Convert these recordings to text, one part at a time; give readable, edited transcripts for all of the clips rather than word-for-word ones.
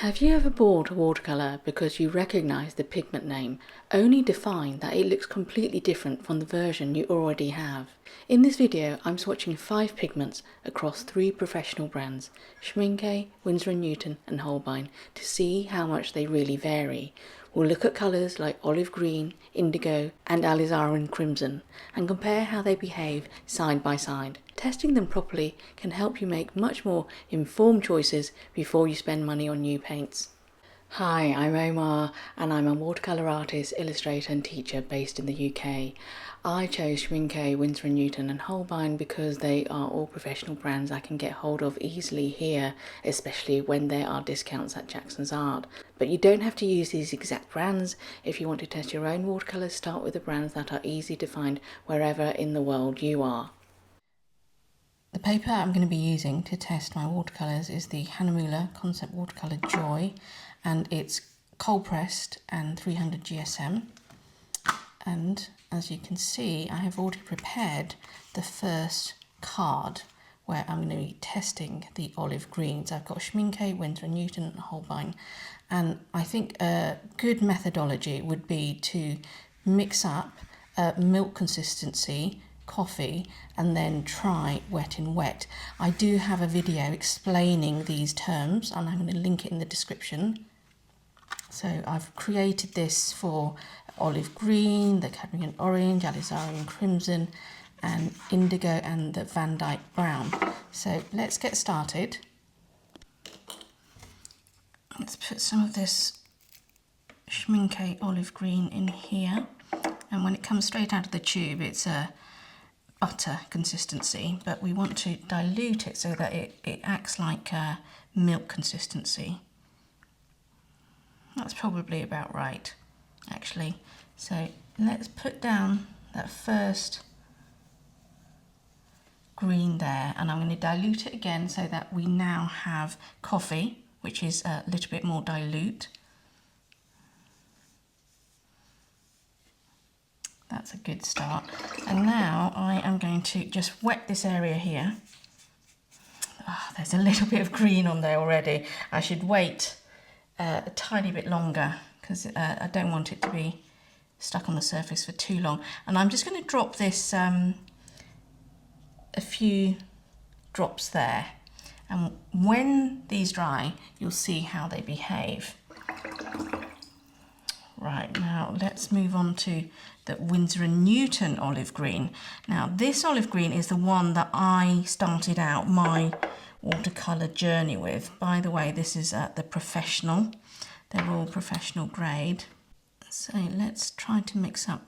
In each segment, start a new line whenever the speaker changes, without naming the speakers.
Have you ever bought a watercolour because you recognise the pigment name, only to find that it looks completely different from the version you already have? In this video, I'm swatching 5 pigments across 3 professional brands, Schmincke, Winsor Newton and Holbein, to see how much they really vary. We'll look at colours like olive green, indigo and alizarin crimson and compare how they behave side by side. Testing them properly can help you make much more informed choices before you spend money on new paints. Hi, I'm Omar and I'm a watercolour artist, illustrator and teacher based in the UK. I chose Schmincke, Winsor Newton and Holbein because they are all professional brands I can get hold of easily here, especially when there are discounts at Jackson's Art. But you don't have to use these exact brands. If you want to test your own watercolours, start with the brands that are easy to find wherever in the world you are. The paper I'm going to be using to test my watercolours is the Hahnemuhle Concept Watercolour Joy, and it's cold pressed and 300 GSM. And as you can see, I have already prepared the first card where I'm going to be testing the olive greens. I've got Schmincke, Winsor Newton and Holbein, and I think a good methodology would be to mix up milk consistency, coffee, and then try wet in wet. I do have a video explaining these terms and I'm going to link it in the description. So I've created this for olive green, the cadmium orange, alizarin crimson and indigo and the Van Dyke brown. So let's get started. Let's put some of this Schmincke olive green in here, and when it comes straight out of the tube it's a butter consistency, but we want to dilute it so that it acts like a milk consistency. That's probably about right, actually. So let's put down that first green there, and I'm going to dilute it again so that we now have coffee, which is a little bit more dilute. That's a good start. And now I am going to just wet this area here. Oh, there's a little bit of green on there already. I should wait a tiny bit longer because I don't want it to be stuck on the surface for too long. And I'm just going to drop this a few drops there. And when these dry, you'll see how they behave. Right, now let's move on to the Winsor Newton olive green. Now this olive green is the one that I started out my watercolour journey with. By the way, this is the professional. They're all professional grade. So let's try to mix up.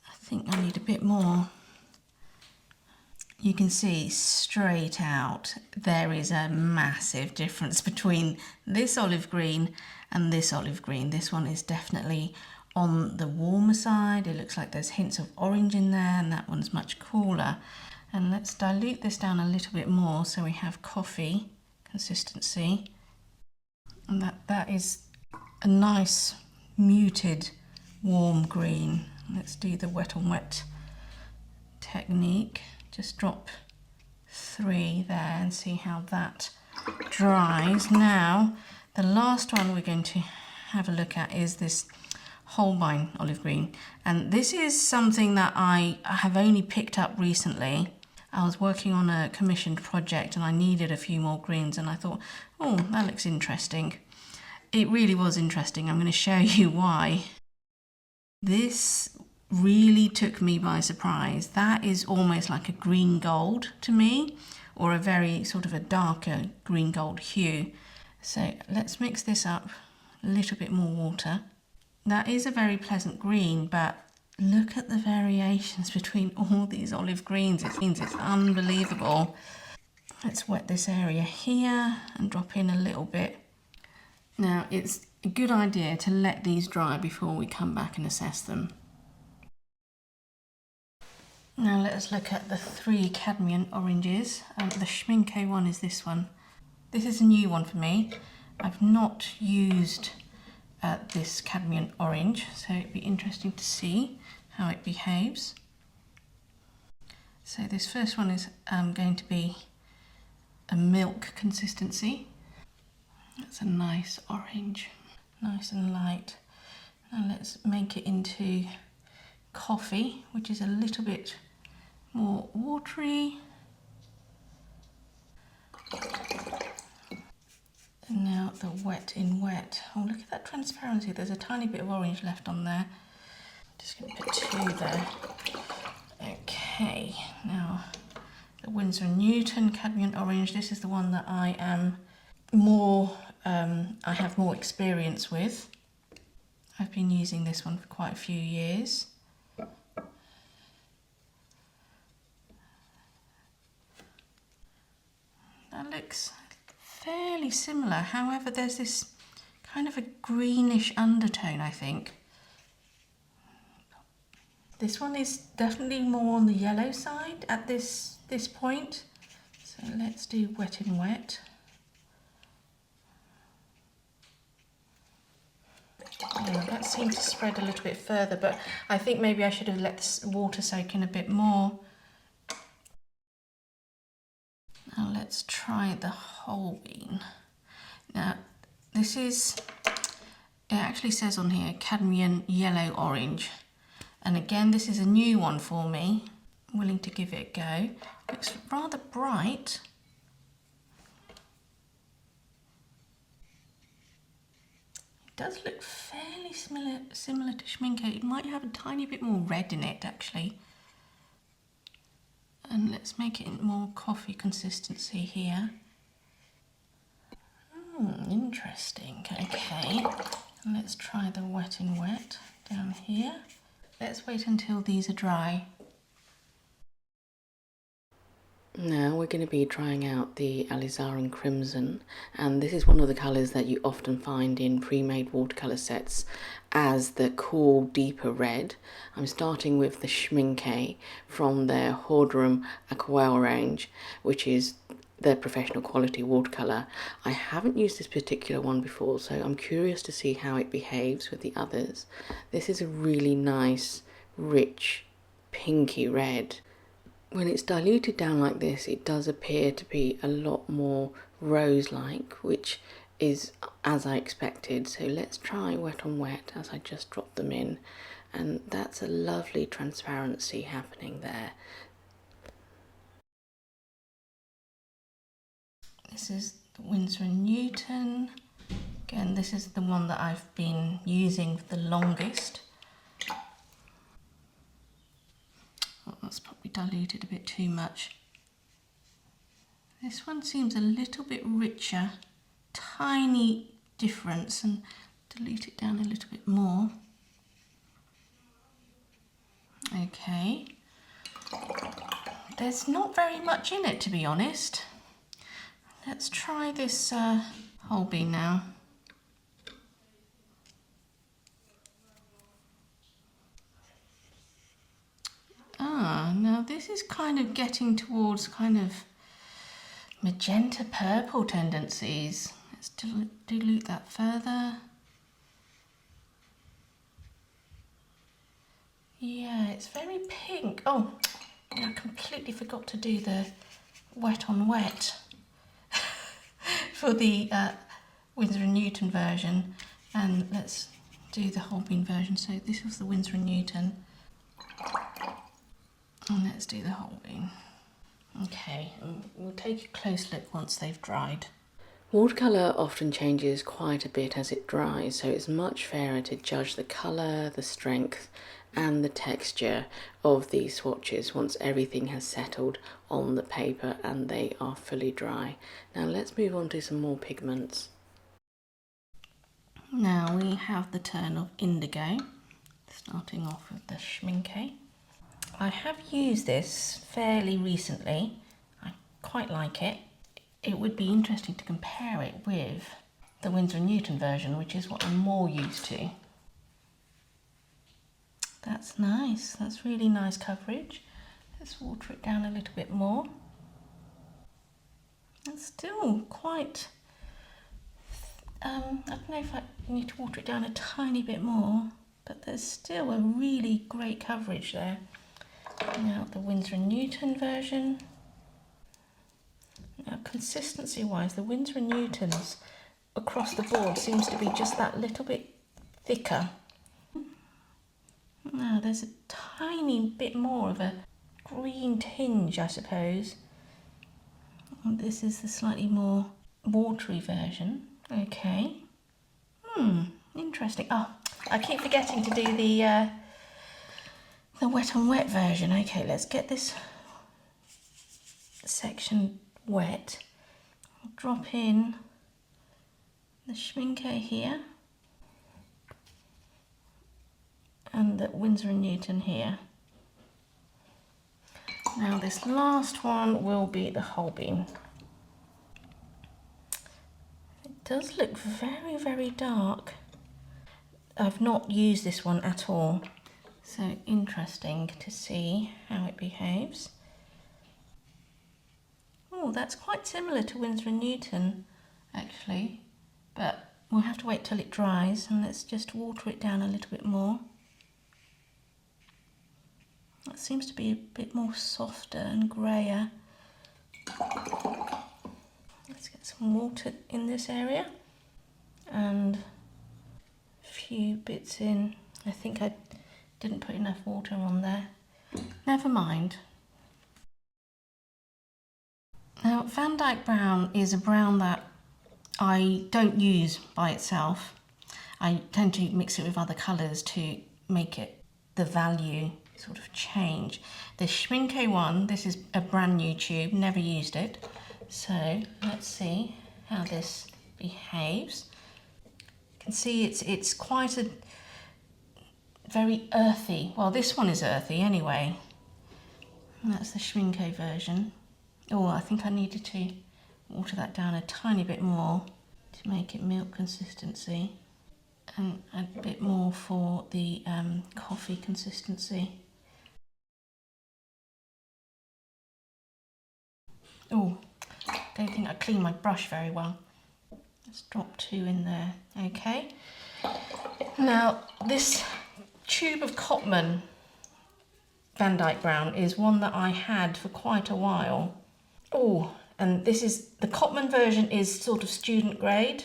I think I need a bit more. You can see straight out there is a massive difference between this olive green and this olive green. This one is definitely on the warmer side. It looks like there's hints of orange in there, and that one's much cooler. And let's dilute this down a little bit more so we have coffee consistency. And that is a nice muted warm green. Let's do the wet on wet technique. Just drop 3 there and see how that dries. Now, the last one we're going to have a look at is this Holbein olive green. And this is something that I have only picked up recently. I was working on a commissioned project and I needed a few more greens, and I thought, oh, that looks interesting. It really was interesting. I'm going to show you why. This really took me by surprise. That is almost like a green gold to me, or a very sort of a darker green gold hue. So let's mix this up, a little bit more water. That is a very pleasant green, but look at the variations between all these olive greens. It's unbelievable. Let's wet this area here and drop in a little bit. Now it's a good idea to let these dry before we come back and assess them. Now let's look at the 3 cadmium oranges. The Schmincke one is this one. This is a new one for me. I've not used this cadmium orange, so it'd be interesting to see how it behaves. So this first one is going to be a milk consistency. That's a nice orange, nice and light. Now let's make it into coffee, which is a little bit more watery. And now the wet in wet. Oh, look at that transparency. There's a tiny bit of orange left on there. Just going to put 2 there. Okay, now the Winsor Newton cadmium orange. This is the one that I am more, I have more experience with. I've been using this one for quite a few years. That looks fairly similar, however there's this kind of a greenish undertone, I think. This one is definitely more on the yellow side at this point. So let's do wet in wet. Oh, that seemed to spread a little bit further, but I think maybe I should have let the water soak in a bit more. Now let's try the Holbein. Now this is, it actually says on here cadmium yellow orange, and again this is a new one for me. I'm willing to give it a go. Looks rather bright. It does look fairly similar to Schmincke. It might have a tiny bit more red in it actually. And let's make it more coffee consistency here. Interesting. Okay, and let's try the wet in wet down here. Let's wait until these are dry. Now we're going to be trying out the alizarin crimson, and this is one of the colours that you often find in pre-made watercolour sets as the cool deeper red. I'm starting with the Schmincke from their Watercolour Aquarelle range, which is their professional quality watercolour. I haven't used this particular one before, so I'm curious to see how it behaves with the others. This is a really nice, rich, pinky red. When it's diluted down like this, it does appear to be a lot more rose-like, which is as I expected. So let's try wet on wet as I just drop them in, and that's a lovely transparency happening there. This is the Winsor Newton. Again, this is the one that I've been using for the longest. Oh, that's probably diluted a bit too much. This one seems a little bit richer, tiny difference, and dilute it down a little bit more. Okay, there's not very much in it, to be honest. Let's try this Holbein now. Now this is kind of getting towards kind of magenta purple tendencies. Let's dilute that further. Yeah, it's very pink. Oh, I completely forgot to do the wet on wet for the Winsor Newton version, and let's do the Holbein version. So this was the Winsor Newton, and let's do the Holbein. Okay, we'll take a close look once they've dried. Watercolour often changes quite a bit as it dries, so it's much fairer to judge the colour, the strength and the texture of these swatches once everything has settled on the paper and they are fully dry. Now let's move on to some more pigments. Now we have the turn of indigo, starting off with the Schmincke. I have used this fairly recently. I quite like it. It would be interesting to compare it with the Winsor Newton version, which is what I'm more used to. That's nice. That's really nice coverage. Let's water it down a little bit more. It's still quite, I don't know if I need to water it down a tiny bit more, but there's still a really great coverage there. Now the Winsor Newton version. Now consistency wise, the Winsor Newtons across the board seems to be just that little bit thicker. Now there's a tiny bit more of a green tinge, I suppose. And this is the slightly more watery version. Okay. Interesting. Oh, I keep forgetting to do the wet on wet version. Okay, let's get this section wet. I'll drop in the Schmincke here and the Winsor Newton here. Now this last one will be the Holbein. It does look very, very dark. I've not used this one at all, so interesting to see how it behaves. Oh, that's quite similar to Winsor Newton actually, but we'll have to wait till it dries, and let's just water it down a little bit more. It seems to be a bit more softer and greyer. Let's get some water in this area and a few bits in. I think I didn't put enough water on there. Never mind. Now, Van Dyke Brown is a brown that I don't use by itself. I tend to mix it with other colours to make it the value sort of change. The Schmincke one, this is a brand new tube, never used it. So let's see how this behaves. You can see it's quite a very earthy. Well, this one is earthy anyway. And that's the Schmincke version. Oh, I think I needed to water that down a tiny bit more to make it milk consistency, and a bit more for the coffee consistency. Oh, don't think I cleaned my brush very well. Let's drop 2 in there. Okay. Now this tube of Cotman Van Dyke Brown is one that I had for quite a while. Oh, and this is the Cotman version, is sort of student grade.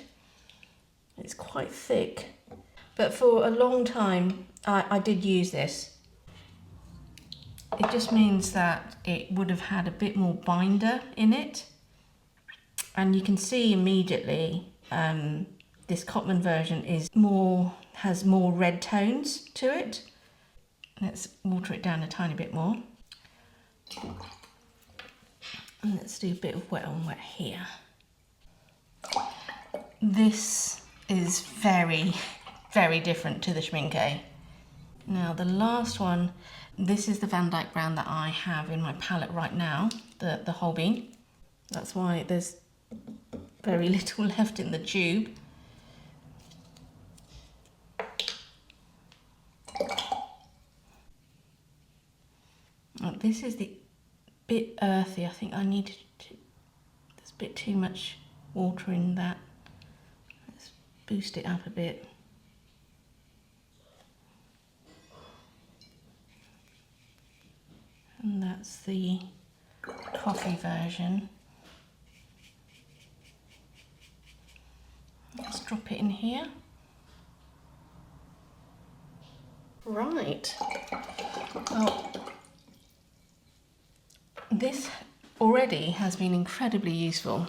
It's quite thick, but for a long time I did use this. It just means that it would have had a bit more binder in it, and you can see immediately this Cotman version has more red tones to it. Let's water it down a tiny bit more. And let's do a bit of wet on wet here. This is very, very different to the Schmincke. Now the last one, this is the Van Dyke Brown that I have in my palette right now, the Holbein. That's why there's very little left in the tube. This is the bit earthy. I think I needed to, there's a bit too much water in that. Let's boost it up a bit. And that's the coffee version. Let's drop it in here. Right. Well, this already has been incredibly useful.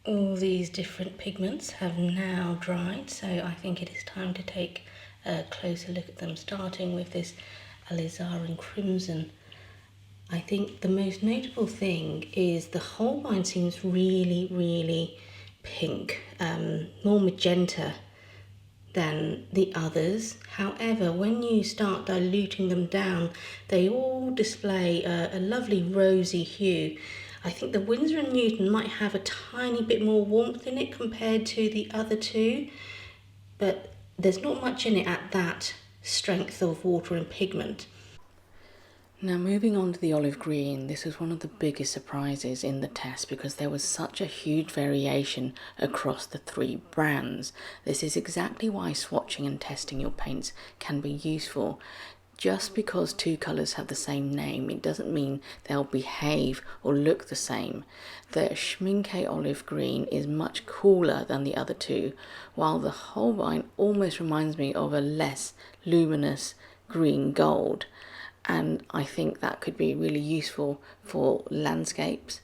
All these different pigments have now dried, so I think it is time to take a closer look at them, starting with this alizarin crimson. I think the most notable thing is the Holbein seems really, really pink, more magenta than the others. However, when you start diluting them down, they all display a lovely rosy hue. I think the Winsor Newton might have a tiny bit more warmth in it compared to the other two, but there's not much in it at that strength of water and pigment. Now moving on to the olive green, this was one of the biggest surprises in the test because there was such a huge variation across the 3 brands. This is exactly why swatching and testing your paints can be useful.
Just because two colours have the same name, it doesn't mean they'll behave or look the same. The Schmincke olive green is much cooler than the other two, while the Holbein almost reminds me of a less luminous green gold. And I think that could be really useful for landscapes.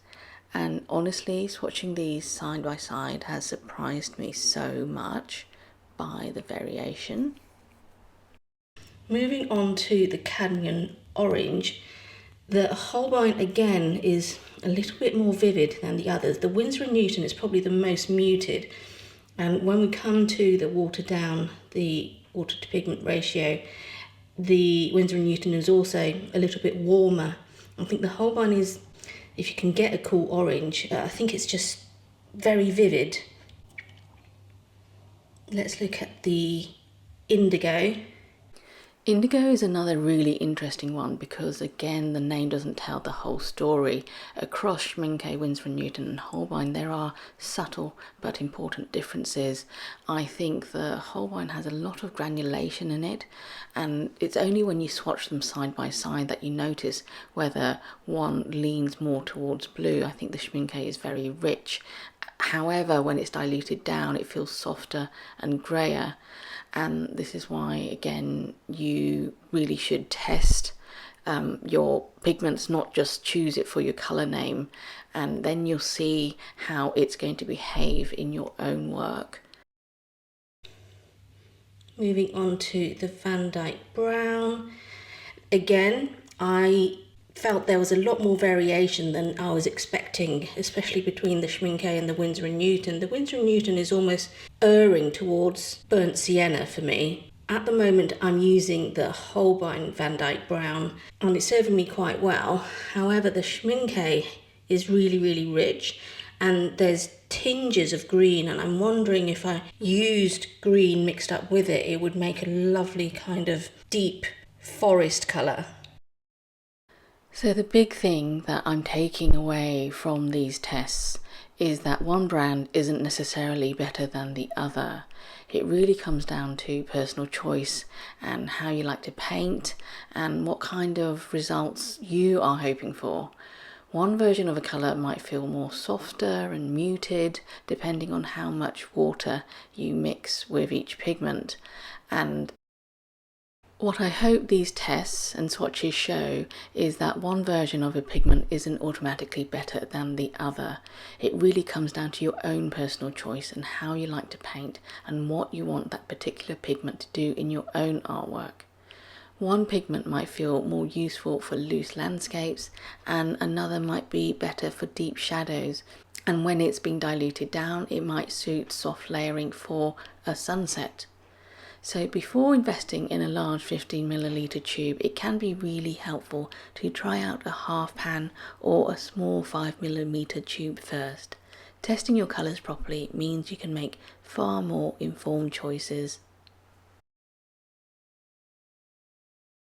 And honestly, swatching these side by side has surprised me so much by the variation.
Moving on to the cadmium orange, the Holbein again is a little bit more vivid than the others. The Winsor Newton is probably the most muted, and when we come to the water down, the water to pigment ratio, the Winsor Newton is also a little bit warmer. I think the Holbein is, if you can get a cool orange, I think it's just very vivid. Let's look at the indigo.
Indigo is another really interesting one because, again, the name doesn't tell the whole story. Across Schmincke, Winsor Newton and Holbein, there are subtle but important differences. I think the Holbein has a lot of granulation in it, and it's only when you swatch them side by side that you notice whether one leans more towards blue. I think the Schmincke is very rich. However, when it's diluted down, it feels softer and greyer. And this is why, again, you really should test your pigments, not just choose it for your colour name, and then you'll see how it's going to behave in your own work.
Moving on to the Van Dyke Brown. Again, I felt there was a lot more variation than I was expecting, especially between the Schmincke and the Winsor Newton. The Winsor Newton is almost erring towards burnt sienna for me. At the moment, I'm using the Holbein Van Dyke Brown, and it's serving me quite well. However, the Schmincke is really, really rich, and there's tinges of green, and I'm wondering if I used green mixed up with it, it would make a lovely kind of deep forest colour.
So the big thing that I'm taking away from these tests is that one brand isn't necessarily better than the other. It really comes down to personal choice and how you like to paint and what kind of results you are hoping for. One version of a colour might feel more softer and muted depending on how much water you mix with each pigment, and what I hope these tests and swatches show is that one version of a pigment isn't automatically better than the other. It really comes down to your own personal choice and how you like to paint and what you want that particular pigment to do in your own artwork. One pigment might feel more useful for loose landscapes and another might be better for deep shadows. And when it's been diluted down, it might suit soft layering for a sunset. So before investing in a large 15ml tube, it can be really helpful to try out a half pan or a small 5mm tube first. Testing your colours properly means you can make far more informed choices.